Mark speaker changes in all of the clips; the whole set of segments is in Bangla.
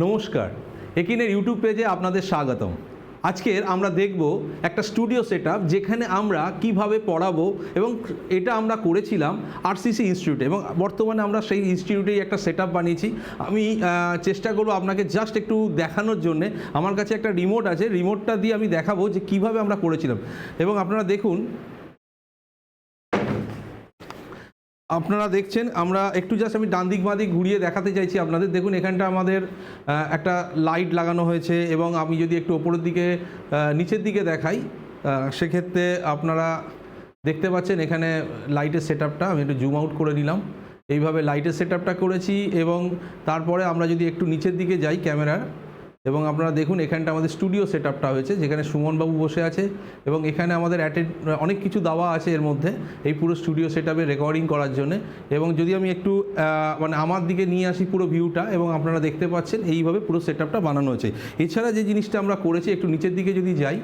Speaker 1: নমস্কার, একিনের ইউটিউব পেজে আপনাদের স্বাগতম। আজকের আমরা দেখব একটা স্টুডিও সেটআপ যেখানে আমরা কিভাবে পড়াবো, এবং এটা আমরা করেছিলাম আরসিসি ইনস্টিটিউটে, এবং বর্তমানে আমরা সেই ইনস্টিটিউটেই একটা সেটআপ বানিয়েছি। আমি চেষ্টা করব আপনাকে জাস্ট একটু দেখানোর জন্যে। আমার কাছে একটা রিমোট আছে, রিমোটটা দিয়ে আমি দেখাবো যে কিভাবে আমরা করেছিলাম। এবং আপনারা দেখুন, আপনারা দেখছেন আমরা একটু জাস্ট আমি ডান দিক বাঁ দিক ঘুরিয়ে দেখাতে চাইছি আপনাদের। দেখুন এখানটা আমাদের একটা লাইট লাগানো হয়েছে, এবং আমি যদি একটু ওপরের দিকে নিচের দিকে দেখাই সেক্ষেত্রে আপনারা দেখতে পাচ্ছেন এখানে লাইটের সেটআপটা আমি একটু জুম আউট করে নিলাম। এইভাবে লাইটের সেটআপটা করেছি, এবং তারপরে আমরা যদি একটু নিচের দিকে যাই ক্যামেরার, এবং আপনারা দেখুন এখানটা আমাদের স্টুডিও সেটআপটা হয়েছে যেখানে সুমনবাবু বসে আছে, এবং এখানে আমাদের অনেক কিছু দেওয়া আছে এর মধ্যে এই পুরো স্টুডিও সেটআপে রেকর্ডিং করার জন্য। এবং যদি আমি একটু মানে আমার দিকে নিয়ে আসি পুরো ভিউটা, এবং আপনারা দেখতে পাচ্ছেন এইভাবে পুরো সেটআপটা বানানো হয়েছে। এছাড়া যে জিনিসটা আমরা করেছি, একটু নিচের দিকে যদি যাই,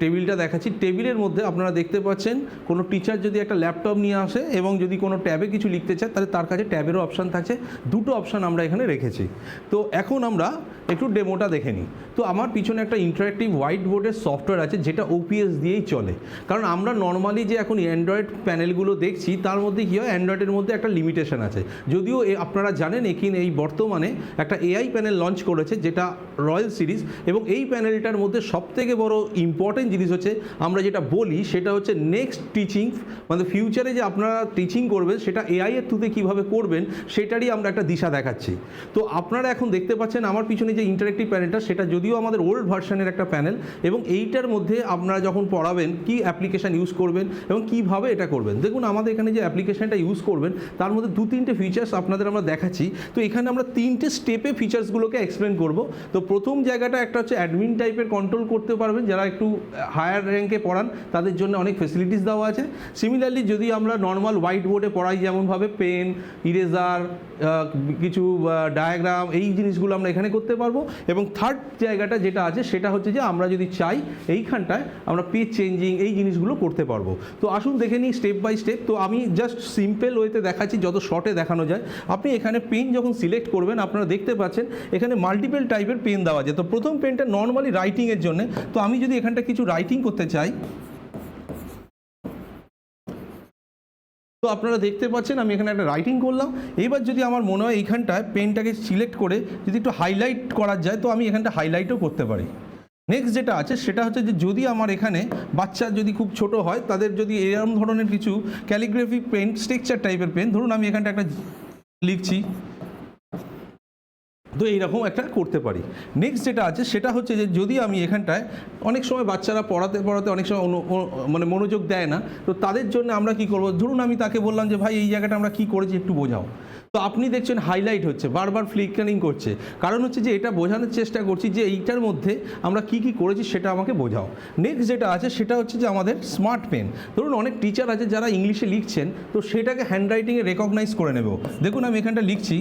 Speaker 1: টেবিলটা দেখাচ্ছি। টেবিলের মধ্যে আপনারা দেখতে পাচ্ছেন কোনো টিচার যদি একটা ল্যাপটপ নিয়ে আসে এবং যদি কোনো ট্যাবে কিছু লিখতে চায়, তাহলে তার কাছে ট্যাবেরও অপশান থাকছে। দুটো অপশান আমরা এখানে রেখেছি। তো এখন আমরা একটু ডেমোটা দেখে নিই। তো আমার পিছনে একটা ইন্টারেক্টিভ হোয়াইট বোর্ডের সফটওয়্যার আছে যেটা ওপিএস দিয়েই চলে। কারণ আমরা নর্মালি যে এখন অ্যান্ড্রয়েড প্যানেলগুলো দেখছি তার মধ্যে কী হয়, অ্যান্ড্রয়েডের মধ্যে একটা লিমিটেশন আছে। যদিও আপনারা জানেন এই বর্তমানে একটা এআই প্যানেল লঞ্চ করেছে যেটা রয়্যাল সিরিজ, এবং এই প্যানেলটার মধ্যে সবথেকে বড় ইম্পর্টেন্ট জিনিস হচ্ছে আমরা যেটা বলি সেটা হচ্ছে নেক্সট টিচিং, মানে ফিউচারে যে আপনারা টিচিং করবেন সেটা এআই এর থ্রুতে কীভাবে করবেন সেটারই আমরা একটা দিশা দেখাচ্ছি। তো আপনারা এখন দেখতে পাচ্ছেন আমার পিছনে যে ইন্টারেক্টিভ প্যানেলটা, সেটা যদিও আমাদের ওল্ড ভার্সনের একটা প্যানেল, এবং এইটার মধ্যে আপনারা যখন পড়াবেন কি অ্যাপ্লিকেশান ইউজ করবেন এবং কিভাবে এটা করবেন। দেখুন আমাদের এখানে যে অ্যাপ্লিকেশানটা ইউজ করবেন তার মধ্যে দু তিনটে ফিচার্স আপনাদের আমরা দেখাচ্ছি। তো এখানে আমরা তিনটে স্টেপে ফিচার্সগুলোকে এক্সপ্লেন করব। তো প্রথম জায়গাটা একটা হচ্ছে অ্যাডমিন টাইপের কন্ট্রোল করতে পারবেন, যারা একটু হায়ার র্যাঙ্কে পড়ান তাদের জন্য অনেক ফেসিলিটিস দেওয়া আছে। সিমিলারলি যদি আমরা নর্মাল হোয়াইট বোর্ডে পড়াই, যেমনভাবে পেন, ইরেজার, কিছু ডায়াগ্রাম, এই জিনিসগুলো আমরা এখানে করতে পারবো। এবং থার্ড জায়গাটা যেটা আছে সেটা হচ্ছে যে আমরা যদি চাই এইখানটায় আমরা পেজ চেঞ্জিং এই জিনিসগুলো করতে পারবো। তো আসুন দেখে নিই স্টেপ বাই স্টেপ। তো আমি জাস্ট সিম্পল ওয়েতে দেখাচ্ছি, যত শর্টে দেখানো যায়। আপনি এখানে পেন যখন সিলেক্ট করবেন আপনারা দেখতে পাচ্ছেন এখানে মাল্টিপল টাইপের পেন দেওয়া আছে। তো প্রথম পেনটা নর্মালি রাইটিংয়ের জন্য। তো আমি যদি এখানটা কিছু রাইটিং করতে চাই, তো আপনারা দেখতে পাচ্ছেন আমি এখানে একটা রাইটিং করলাম। এবার যদি আমার মনে হয় এইখানটায় পেনটাকে সিলেক্ট করে যদি একটু হাইলাইট করা যায়, তো আমি এখানটা হাইলাইটও করতে পারি। নেক্সট যেটা আছে সেটা হচ্ছে যে যদি আমার এখানে বাচ্চা যদি খুব ছোট হয়, তাদের যদি এরকম ধরনের কিছু ক্যালিগ্রাফি পেন, স্ট্রাকচার টাইপের পেন, ধরুন আমি এখানটা একটা লিখছি, তো এইরকম একটা করতে পারি। নেক্সট যেটা আছে সেটা হচ্ছে যে যদি আমি এখানটায় অনেক সময় বাচ্চারা পড়াতে অনেক সময় মানে মনোযোগ দেয় না, তো তাদের জন্য আমরা কি করব, ধরুন আমি তাকে বললাম যে ভাই এই জায়গাটা আমরা কি করেছি একটু বোঝাও। তো আপনি দেখছেন হাইলাইট হচ্ছে, বারবার ফ্লিকারিং করছে, কারণ হচ্ছে যে এটা বোঝানোর চেষ্টা করছি যে এইটার মধ্যে আমরা কি কি করেছি সেটা আমাকে বোঝাও। নেক্সট যেটা আছে সেটা হচ্ছে যে আমাদের স্মার্ট পেন। ধরুন অনেক টিচার আছে যারা ইংলিশে লিখছেন, তো সেটাকে হ্যান্ডরাইটিংয়ে রেকগনাইজ করে নেব। দেখুন আমি এখানটা লিখছি,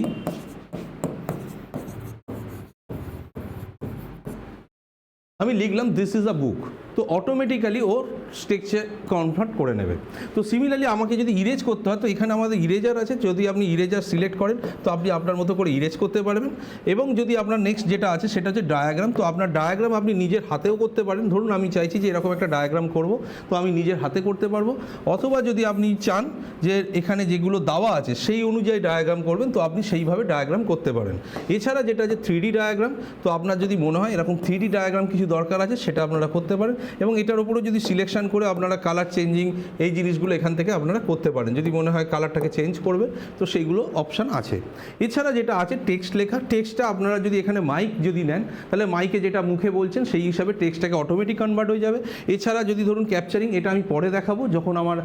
Speaker 1: আমি লিখলাম দিস ইজ আ বুক, তো অটোমেটিক্যালি ওর স্ট্রাকচার কনভার্ট করে নেবে। তো সিমিলারলি আমাকে যদি ইরেজ করতে হয়, তো এখানে আমাদের ইরেজার আছে, যদি আপনি ইরেজার সিলেক্ট করেন তো আপনি আপনার মতো করে ইরেজ করতে পারবেন। এবং যদি আপনার নেক্সট যেটা আছে সেটা হচ্ছে ডায়াগ্রাম। তো আপনার ডায়াগ্রাম আপনি নিজের হাতেও করতে পারেন। ধরুন আমি চাইছি যে এরকম একটা ডায়াগ্রাম করব, তো আমি নিজের হাতে করতে পারবো। অথবা যদি আপনি চান যে এখানে যেগুলো দেওয়া আছে সেই অনুযায়ী ডায়াগ্রাম করবেন, তো আপনি সেইভাবে ডায়াগ্রাম করতে পারেন। এছাড়া যেটা আছে 3D ডায়াগ্রাম, তো আপনার যদি মনে হয় এরকম 3D ডায়াগ্রাম কিছু দরকার আছে সেটা আপনারা করতে পারেন। এবং এটার উপরে যদি সিলেকশন করে আপনারা কালার চেঞ্জিং এই জিনিসগুলো এখান থেকে আপনারা করতে পারেন। যদি মনে হয় কালারটাকে চেঞ্জ করবে, তো সেইগুলো অপশান আছে। এছাড়া যেটা আছে টেক্সট লেখা, টেক্সটটা আপনারা যদি এখানে মাইক যদি নেন, তাহলে মাইকে যেটা মুখে বলছেন সেই হিসাবে টেক্সটটাকে অটোমেটিক কনভার্ট হয়ে যাবে। এছাড়া যদি ধরুন ক্যাপচারিং, এটা আমি পরে দেখাবো যখন আমার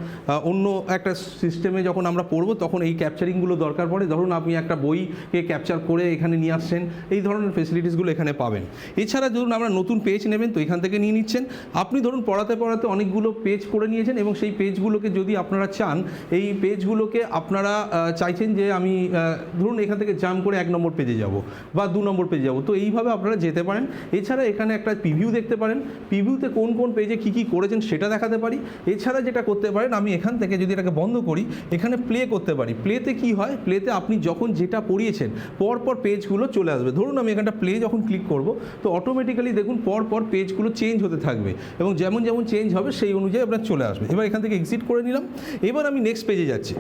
Speaker 1: অন্য একটা সিস্টেমে যখন আমরা পড়বো তখন এই ক্যাপচারিংগুলো দরকার পড়ে। ধরুন আপনি একটা বইকে ক্যাপচার করে এখানে নিয়ে আসছেন, এই ধরনের ফেসিলিটিসগুলো এখানে পাবেন। এছাড়া ধরুন আমরা নতুন পেজ নেবেন, তো এখান থেকে নিয়ে নিচ্ছেন। আপনি ধরুন পড়াতে অনেক অনেকগুলো পেজ করে নিয়েছেন এবং সেই পেজগুলোকে যদি আপনারা চান এই পেজগুলোকে আপনারা চাইছেন যে আমি ধরুন এখান থেকে জাম্প করে 1 নম্বর পেজে যাব বা 2 নম্বর পেজে যাব, তো এইভাবে আপনারা যেতে পারেন। এছাড়া এখানে একটা প্রিভিউ দেখতে পারেন, প্রিভিউতে কোন কোন পেজে কী কী করেছেন সেটা দেখাতে পারি। এছাড়া যেটা করতে পারেন, আমি এখান থেকে যদি এটাকে বন্ধ করি এখানে প্লে করতে পারি। প্লেতে কি হয়, প্লেতে আপনি যখন যেটা পড়িয়েছেন পরপর পেজগুলো চলে আসবে। ধরুন আমি এখানটা প্লে যখন ক্লিক করব তো অটোমেটিক্যালি দেখুন পরপর পেজগুলো চেঞ্জ হতে থাকবে এবং যেমন যেমন চেঞ্জ হবে সেই অনুযায়ী আপনার চলে আসবে। এবার এখান থেকে এক্সিট করে নিলাম। এবার আমি নেক্সট পেজে যাচ্ছি।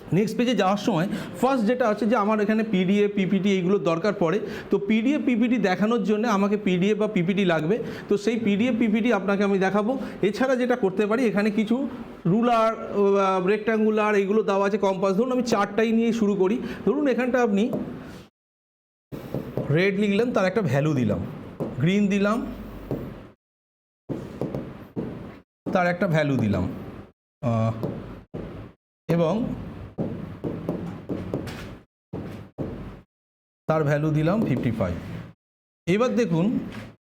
Speaker 1: নেক্সট পেজে যাওয়ার সময় ফার্স্ট যেটা আছে যে আমার এখানে পিডিএফ পিপিটি এইগুলো দরকার পড়ে, তো পিডিএফ পিপিটি দেখানোর জন্য আমাকে পিডিএফ বা পিপিটি লাগবে, তো সেই পিডিএফ পিপিটি আপনাকে আমি দেখাবো। এছাড়া যেটা করতে পারি, এখানে কিছু রুলার রেক্ট্যাঙ্গুলার এইগুলো দেওয়া আছে, কম্পাস। ধরুন আমি চারটাই নিয়ে শুরু করি। ধরুন এখানটা আপনি রেড লিখলাম, তার একটা ভ্যালু দিলাম, গ্রিন দিলাম, তার একটা ভ্যালু দিলাম, এবং তার ভ্যালু দিলাম 55। এবার দেখুন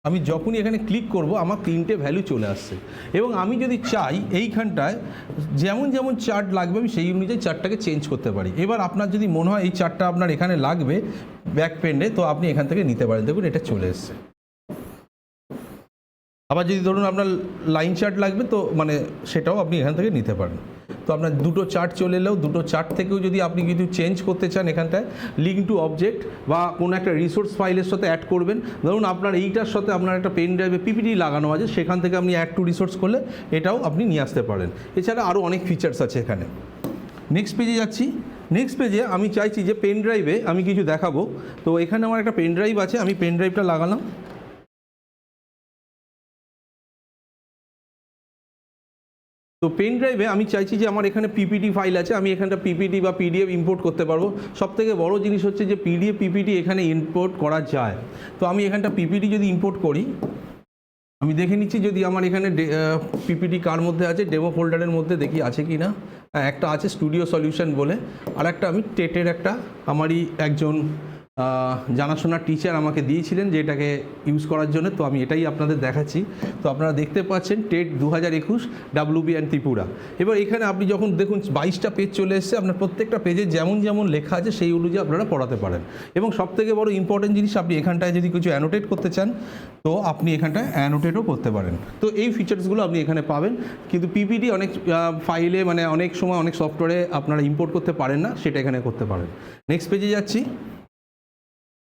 Speaker 1: আমি যখনই এখানে ক্লিক করব আমার 3টে ভ্যালু চলে আসছে এবং আমি যদি চাই এইখানটায় যেমন যেমন চার্ট লাগবে আমি সেই অনুযায়ী চার্টটাকে চেঞ্জ করতে পারি। এবার আপনার যদি মনে হয় এই চার্টটা আপনার এখানে লাগবে ব্যাক পেন্ডে, তো আপনি এখান থেকে নিতে পারেন। দেখুন এটা চলে এসছে। আবার যদি ধরুন আপনার লাইন চার্ট লাগবে তো মানে সেটাও আপনি এখান থেকে নিতে পারেন। তো আপনার দুটো চার্ট চলে এলেও দুটো চার্ট থেকেও যদি আপনি কিছু চেঞ্জ করতে চান এখানটায় লিঙ্ক টু অবজেক্ট বা কোনো একটা রিসোর্স ফাইলের সাথে অ্যাড করবেন। ধরুন আপনার এইটার সাথে আপনার একটা পেন ড্রাইভে পিপিটি লাগানো আছে, সেখান থেকে আপনি অ্যাড টু রিসোর্স করলে এটাও আপনি নিয়ে আসতে পারেন। এছাড়া আরও অনেক ফিচার্স আছে এখানে। নেক্সট পেজে যাচ্ছি। নেক্সট পেজে আমি চাইছি যে পেন ড্রাইভে আমি কিছু দেখাবো, তো এখানে আমার একটা পেন ড্রাইভ আছে, আমি পেন ড্রাইভটা লাগালাম। তো পেন ড্রাইভে আমি চাইছি যে আমার এখানে পিপিটি ফাইল আছে, আমি এখানটা পিপিটি বা পিডিএফ ইম্পোর্ট করতে পারবো। সবথেকে বড় জিনিস হচ্ছে যে পিডিএফ পিপিটি এখানে ইম্পোর্ট করা যায়। তো আমি এখানটা পিপিটি যদি ইম্পোর্ট করি, আমি দেখে নিচ্ছি যদি আমার এখানে পিপিটি কার মধ্যে আছে, ডেমো ফোল্ডারের মধ্যে দেখি আছে কি না। একটা আছে স্টুডিও সলিউশন বলে, আর একটা আমি টেটের একটা আমারই একজন জানাশোনা টিচার আমাকে দিয়েছিলেন যে এটাকে ইউজ করার জন্য, তো আমি এটাই আপনাদের দেখাচ্ছি। তো আপনারা দেখতে পাচ্ছেন টেট 2021 WB অ্যান্ড ত্রিপুরা। এবার এখানে আপনি যখন দেখুন 22টা পেজ চলে এসছে, আপনার প্রত্যেকটা পেজে যেমন যেমন লেখা আছে সেই অনুযায়ী আপনারা পড়াতে পারেন। এবং সবথেকে বড় ইম্পর্টেন্ট জিনিস, আপনি এখানটায় যদি কিছু অ্যানোটেট করতে চান তো আপনি এখানটায় অ্যানোটেটও করতে পারেন। তো এই ফিচার্সগুলো আপনি এখানে পাবেন। কিন্তু পিপিটি অনেক ফাইলে মানে অনেক সময় অনেক সফটওয়্যারে আপনারা ইম্পোর্ট করতে পারেন না, সেটা এখানে করতে পারেন। নেক্সট পেজে যাচ্ছি।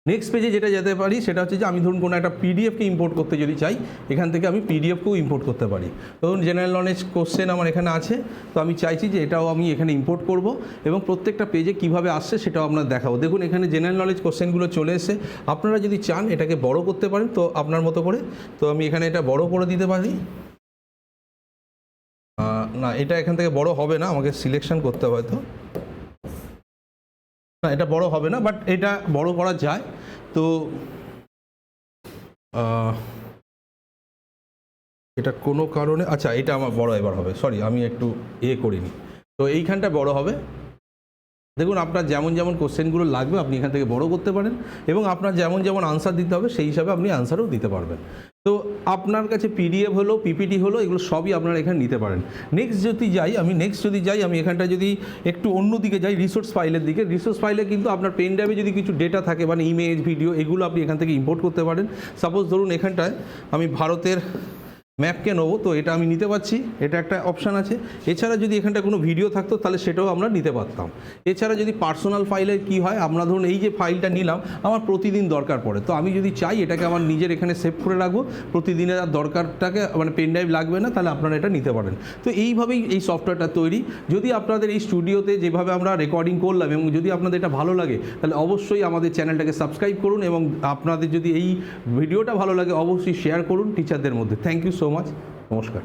Speaker 1: নেক্সট পেজে যেটা যেতে পারি সেটা হচ্ছে যে আমি ধরুন কোনো একটা পিডিএফকে ইম্পোর্ট করতে যদি চাই, এখান থেকে আমি পিডিএফকেও ইম্পোর্ট করতে পারি। ধরুন জেনারেল নলেজ কোশ্চেন আমার এখানে আছে, তো আমি চাইছি যে এটাও আমি এখানে ইম্পোর্ট করব এবং প্রত্যেকটা পেজে কিভাবে আসছে সেটাও আপনার দেখাবো। দেখুন এখানে জেনারেল নলেজ কোশ্চেনগুলো চলে এসে, আপনারা যদি চান এটাকে বড় করতে পারেন তো আপনার মতো করে। তো আমি এখানে এটা বড় করে দিতে পারি। না, এটা এখান থেকে বড় হবে না, আমাকে সিলেকশন করতে হবে। তো না, এটা বড় হবে না, বাট এটা বড় করা যায়। তো এটা কোনো কারণে আচ্ছা এটা আমার বড় এবার হবে, সরি আমি একটু করিনি। তো এইখানটা বড় হবে। দেখুন আপনার যেমন যেমন কোশ্চেনগুলো লাগবে আপনি এখান থেকে বড় করতে পারেন এবং আপনার যেমন যেমন আনসার দিতে হবে সেই হিসাবে আপনি আনসারও দিতে পারবেন। তো আপনার কাছে পিডিএফ হলো পিপিটি হলো এগুলো সবই আপনারা এখানে নিতে পারেন। নেক্সট যদি যাই আমি এখানটা যদি একটু অন্য দিকে যাই, রিসোর্স ফাইলের দিকে। রিসোর্স ফাইলে কিন্তু আপনার পেন ড্রাইভে যদি কিছু ডেটা থাকে মানে ইমেজ ভিডিও এগুলো আপনি এখান থেকে ইম্পোর্ট করতে পারেন। সাপোজ ধরুন এখানটায় আমি ভারতের ম্যাপকে নেবো, তো এটা আমি নিতে পারছি, এটা একটা অপশান আছে। এছাড়া যদি এখানটা কোনো ভিডিও থাকতো তাহলে সেটাও আমরা নিতে পারতাম। এছাড়া যদি পার্সোনাল ফাইলে কি হয়, আমরা ধরুন এই যে ফাইলটা নিলাম আমার প্রতিদিন দরকার পড়ে, তো আমি যদি চাই এটাকে আমার নিজের এখানে সেভ করে রাখবো, প্রতিদিনের আর দরকারটাকে মানে পেন ড্রাইভ লাগবে না, তাহলে আপনারা এটা নিতে পারেন। তো এইভাবেই এই সফটওয়্যারটা তৈরি। যদি আপনাদের এই স্টুডিওতে যেভাবে আমরা রেকর্ডিং করলাম এবং যদি আপনাদের এটা ভালো লাগে তাহলে অবশ্যই আমাদের চ্যানেলটাকে সাবস্ক্রাইব করুন এবং আপনাদের যদি এই ভিডিওটা ভালো লাগে অবশ্যই শেয়ার করুন টিচারদের মধ্যে। Thank you so much. নমস্কার।